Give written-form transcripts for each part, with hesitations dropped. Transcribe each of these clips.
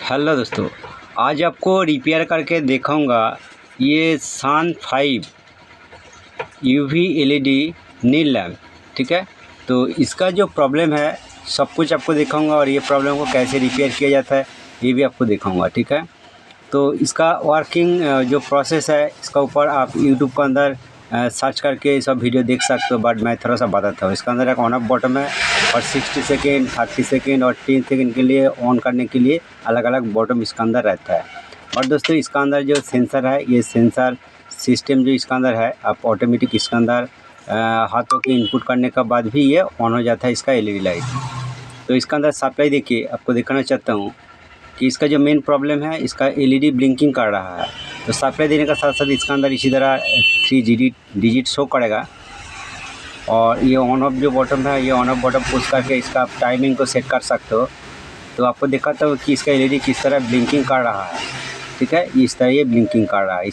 Hello दोस्तों, आज आपको रिपेयर करके दिखाऊंगा ये सान 5 यूवी एलईडी नील लैम्प। ठीक है, तो इसका जो प्रॉब्लम है सब कुछ आपको दिखाऊंगा और ये प्रॉब्लम को कैसे रिपेयर किया जाता है ये भी आपको दिखाऊंगा। ठीक है, तो इसका वर्किंग जो प्रोसेस है इसका ऊपर आप यूट्यूब के अंदर सर्च करके सब वीडियो देख सकते हो, बट मैं थोड़ा सा बताता हूँ। इसका अंदर एक ऑन ऑफ बटन है और 60 सेकेंड 30 सेकेंड और 10 सेकेंड के लिए ऑन करने के लिए अलग अलग बटन इसका अंदर रहता है। और दोस्तों इसका अंदर जो सेंसर है, ये सेंसर सिस्टम जो इसका अंदर है, आप ऑटोमेटिक इसके अंदर हाथों के इनपुट करने के बाद भी ये ऑन हो जाता है इसका एलईडी लाइट। तो इसका अंदर सप्लाई देखिए, आपको दिखाना चाहता हूँ कि इसका जो मेन प्रॉब्लम है, इसका एलईडी ब्लिंकिंग कर रहा है। तो सप्लाई देने का साथ साथ इसका अंदर इसी तरह 3 डिजिट शो करेगा। और ये ऑन ऑफ जो बटन है, ये ऑन ऑफ बटन पुश करके इसका टाइमिंग को सेट कर सकते हो। तो आपको दिखाता हूँ कि इसका एलईडी किस तरह ब्लिंकिंग कर रहा है। ठीक है, इस तरह ये ब्लिंकिंग कर रहा है,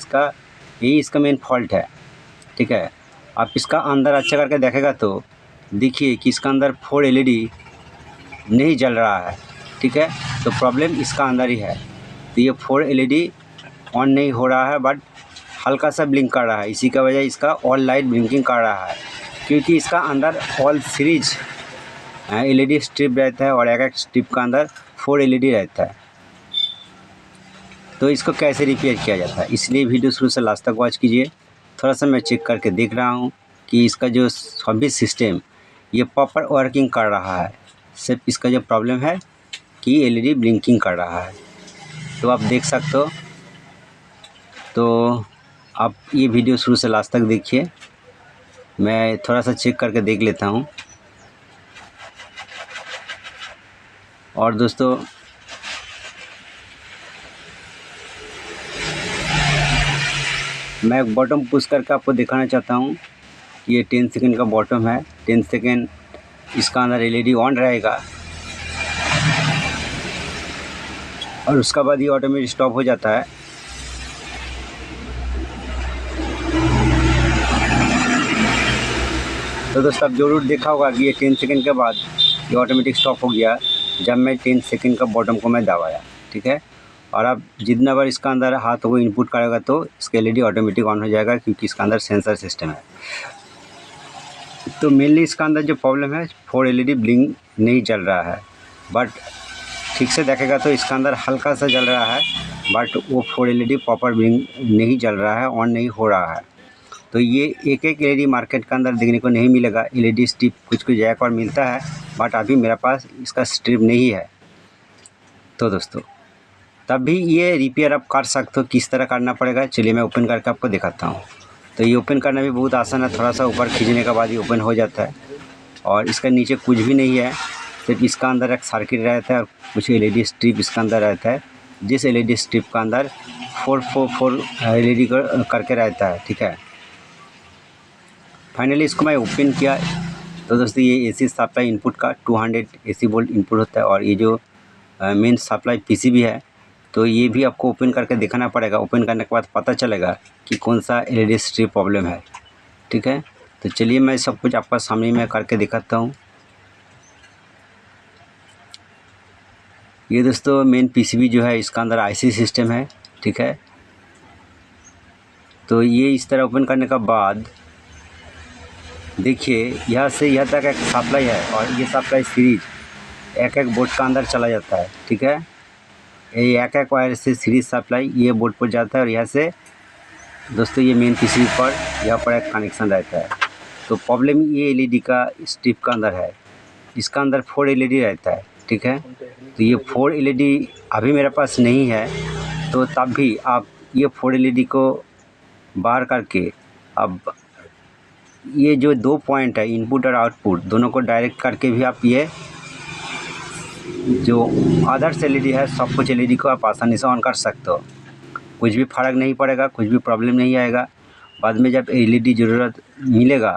यही इसका मेन फॉल्ट है। ठीक है, आप इसका अंदर अच्छा करके देखेगा तो देखिए कि इसका अंदर 4 एलईडी नहीं जल रहा है। ठीक है, तो प्रॉब्लम इसका अंदर ही है। तो ये 4 एलईडी ऑन नहीं हो रहा है, बट हल्का सा ब्लिंक कर रहा है। इसी का वजह इसका ऑल लाइट ब्लिंकिंग कर रहा है, क्योंकि इसका अंदर ऑल सीरीज एलईडी स्ट्रिप रहता है और एक स्ट्रिप का अंदर 4 एलईडी रहता है। तो इसको कैसे रिपेयर किया जाता है, इसलिए वीडियो शुरू से लास्ट तक वॉच कीजिए। थोड़ा सा मैं चेक करके देख रहा हूँ कि इसका जो सभी सिस्टम ये प्रॉपर वर्किंग कर रहा है। सिर्फ इसका जो प्रॉब्लम है कि एलईडी ब्लिंकिंग कर रहा है। तो आप देख सकते हो। तो आप ये वीडियो शुरू से लास्ट तक देखिए, मैं थोड़ा सा चेक करके देख लेता हूँ। और दोस्तों मैं बॉटम पुश करके आपको दिखाना चाहता हूँ कि ये 10 सेकंड का बॉटम है। 10 सेकंड इसका अंदर एलईडी ऑन रहेगा और उसका बाद ये ऑटोमेटिक स्टॉप हो जाता है। तो दोस्तों आप जरूर देखा होगा कि ये 10 सेकंड के बाद ये ऑटोमेटिक स्टॉप हो गया जब मैं 10 सेकंड का बॉटम को मैं दबाया। ठीक है, और आप जितना बार इसका अंदर हाथ को इनपुट करेगा तो इसका एलईडी ऑटोमेटिक ऑन हो जाएगा, क्योंकि इसका अंदर सेंसर सिस्टम है। तो मेनली इसका अंदर जो प्रॉब्लम है, 4 एलईडी ब्लिंक नहीं जल रहा है, बट ठीक से देखेगा तो इसका अंदर हल्का सा जल रहा है, बट वो 4 एलईडी प्रॉपर ब्लिंक नहीं जल रहा है, ऑन नहीं हो रहा है। तो ये एक एलईडी मार्केट के अंदर देखने को नहीं मिलेगा। एलईडी स्ट्रिप कुछ जगह पर मिलता है, बट अभी मेरे पास इसका स्ट्रिप नहीं है। तो दोस्तों तब भी ये रिपेयर आप कर सकते हो। किस तरह करना पड़ेगा चलिए मैं ओपन करके आपको दिखाता हूँ। तो ये ओपन करना भी बहुत आसान है, थोड़ा सा ऊपर खींचने के बाद ये ओपन हो जाता है। और इसका नीचे कुछ भी नहीं है, सिर्फ इसका अंदर एक सर्किट रहता है और कुछ एलईडी स्ट्रिप इसका अंदर रहता है, जिस एलईडी स्ट्रिप का अंदर 4 एलईडी करके रहता है। ठीक है, फाइनली इसको मैं ओपन किया। तो दोस्तों ये एसी सप्लाई इनपुट का 200 एसी वोल्ट इनपुट होता है, और ये जो मेन सप्लाई पीसीबी है, तो ये भी आपको ओपन करके दिखाना पड़ेगा। ओपन करने के बाद पता चलेगा कि कौन सा एलईडी स्ट्रिप प्रॉब्लम है। ठीक है, तो चलिए मैं सब कुछ आपका सामने में करके दिखाता हूँ। ये दोस्तों मेन पीसीबी जो है इसका अंदर आईसी सिस्टम है। ठीक है, तो ये इस तरह ओपन करने के बाद देखिए यहाँ से यहाँ तक एक सप्लाई है, और ये सप्लाई सीरीज एक बोर्ड का अंदर चला जाता है। ठीक है, ये एक वायर से सीरीज सप्लाई ये बोर्ड पर जाता है, और यहाँ से दोस्तों ये मेन पीसीबी पर यहाँ पर एक कनेक्शन रहता है। तो प्रॉब्लम ये एलईडी का स्ट्रिप का अंदर है, इसका अंदर 4 एलईडी रहता है। ठीक है, तो ये 4 एलईडी अभी मेरे पास नहीं है, तो तब भी आप ये 4 एलईडी को बाहर करके अब ये जो 2 पॉइंट है इनपुट और आउटपुट दोनों को डायरेक्ट करके भी आप ये जो अदर्स एलईडी है सब कुछ एलईडी को आप आसानी से ऑन कर सकते हो। कुछ भी फ़र्क नहीं पड़ेगा, कुछ भी प्रॉब्लम नहीं आएगा। बाद में जब एलईडी ज़रूरत मिलेगा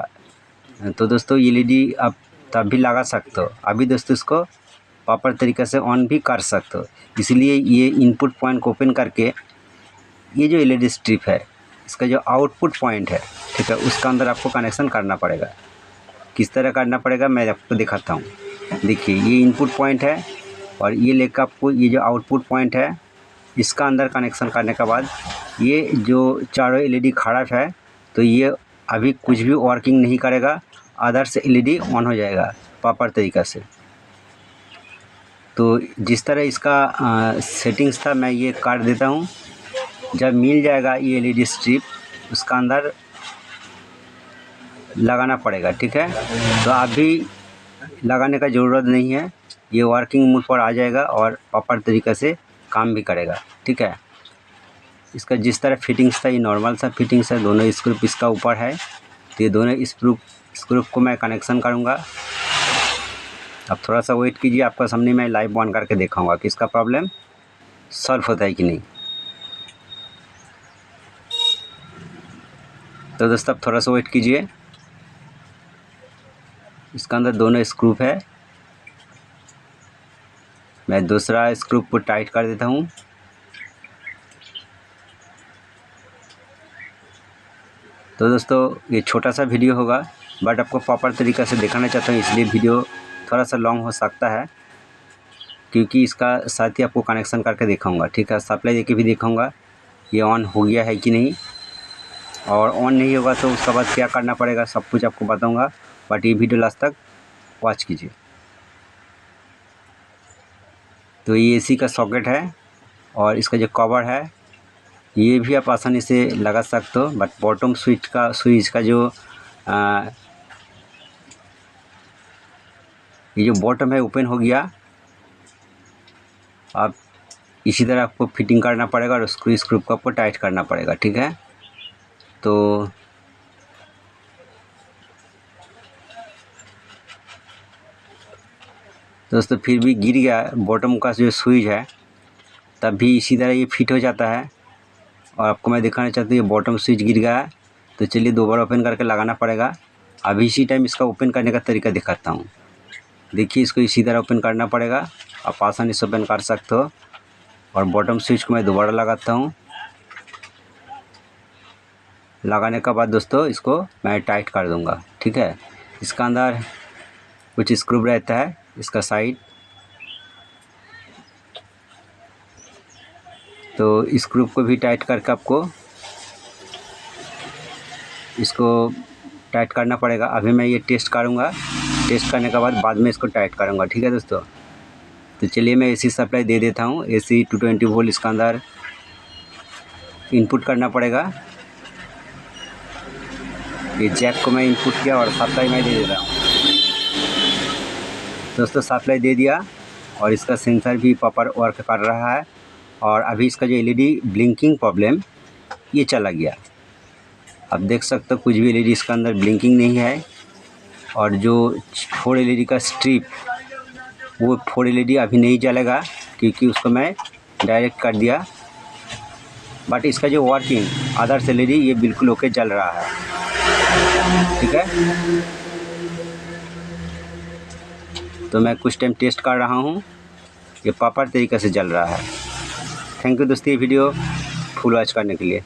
तो दोस्तों एलईडी आप तब भी लगा सकते हो। अभी दोस्तों इसको प्रॉपर तरीके से ऑन भी कर सकते हो। इसलिए ये इनपुट पॉइंट को ओपन करके ये जो एलईडी स्ट्रिप है इसका जो आउटपुट पॉइंट है, ठीक है, उसका अंदर आपको कनेक्शन करना पड़ेगा। किस तरह करना पड़ेगा मैं आपको दिखाता हूँ। देखिए ये इनपुट पॉइंट है और ये लेकर आपको ये जो आउटपुट पॉइंट है इसका अंदर कनेक्शन करने के बाद ये जो चारों एलईडी खराब है तो ये अभी कुछ भी वर्किंग नहीं करेगा, अदर्स एलईडी ऑन हो जाएगा प्रॉपर तरीक़ा से। तो जिस तरह इसका सेटिंग्स था मैं ये काट देता हूँ। जब मिल जाएगा ये एलईडी स्ट्रिप उसका अंदर लगाना पड़ेगा, ठीक है। तो अभी लगाने का ज़रूरत नहीं है, ये वर्किंग मोड पर आ जाएगा और प्रॉपर तरीक़े से काम भी करेगा, ठीक है। इसका जिस तरह फिटिंग्स था ये नॉर्मल सा फिटिंग्स है, दोनों स्क्रू इसका ऊपर है। तो ये दोनों स्क्रू को मैं कनेक्शन करूँगा। अब थोड़ा सा वेट कीजिए, आपका सामने मैं लाइव ऑन करके दिखाऊंगा कि इसका प्रॉब्लम सॉल्व होता है कि नहीं। तो दोस्तों अब थोड़ा सा वेट कीजिए, इसका अंदर दोनों स्क्रू है। मैं दूसरा स्क्रू को टाइट कर देता हूँ। तो दोस्तों ये छोटा सा वीडियो होगा बट आपको प्रॉपर तरीक़े से दिखाना चाहता हूँ, इसलिए वीडियो थोड़ा सा लॉन्ग हो सकता है क्योंकि इसका साथ ही आपको कनेक्शन करके दिखाऊंगा, ठीक है। सप्लाई देके भी दिखाऊंगा ये ऑन हो गया है कि नहीं, और ऑन नहीं होगा तो उसके बाद क्या करना पड़ेगा सब कुछ आपको बताऊंगा। बट ये वीडियो लास्ट तक वॉच कीजिए। तो ये एसी का सॉकेट है और इसका जो कवर है ये भी आप आसानी से लगा सकते हो, बट बॉटम स्विच का जो ये जो बॉटम है ओपन हो गया। अब इसी तरह आपको फिटिंग करना पड़ेगा और स्क्रू को आपको टाइट करना पड़ेगा, ठीक है। तो दोस्तों फिर भी गिर गया बॉटम का जो स्विच है, तब भी इसी तरह ये फिट हो जाता है। और आपको मैं दिखाना चाहता हूँ ये बॉटम स्विच गिर गया है, तो चलिए दोबारा ओपन करके लगाना पड़ेगा। अभी इसी टाइम इसका ओपन करने का तरीका दिखाता हूँ। देखिए इसको इसी तरह ओपन करना पड़ेगा, आप आसानी से ओपन कर सकते हो। और बॉटम स्विच को मैं दोबारा लगाता हूँ। लगाने के बाद दोस्तों इसको मैं टाइट कर दूँगा, ठीक है। इसका अंदर कुछ स्क्रू रहता है, इसका साइड, तो स्क्रू को भी टाइट करके आपको इसको टाइट करना पड़ेगा। अभी मैं ये टेस्ट करूँगा, टेस्ट करने के बाद में इसको टाइट करूँगा, ठीक है दोस्तों। तो चलिए मैं एसी सप्लाई दे देता हूँ। एसी 220 वोल्ट इसका अंदर इनपुट करना पड़ेगा। ये जैक को मैं इनपुट किया और सप्लाई मैं दे दे रहा हूँ दोस्तों। सप्लाई दे दिया और इसका सेंसर भी प्रॉपर वर्क कर रहा है। और अभी इसका जो एलईडी ब्लिंकिंग प्रॉब्लम ये चला गया। अब देख सकते हो कुछ भी एलईडी इसका अंदर ब्लिंकिंग नहीं है। और जो 4 एलईडी का स्ट्रिप वो 4 एलईडी अभी नहीं जलेगा क्योंकि उसको मैं डायरेक्ट कर दिया। बट इसका जो वर्किंग अदर्स एलईडी ये बिल्कुल ओके जल रहा है, ठीक है। तो मैं कुछ टाइम टेस्ट कर रहा हूँ, ये प्रॉपर तरीके से जल रहा है। थैंक यू दोस्तों ये वीडियो फुल वॉच करने के लिए।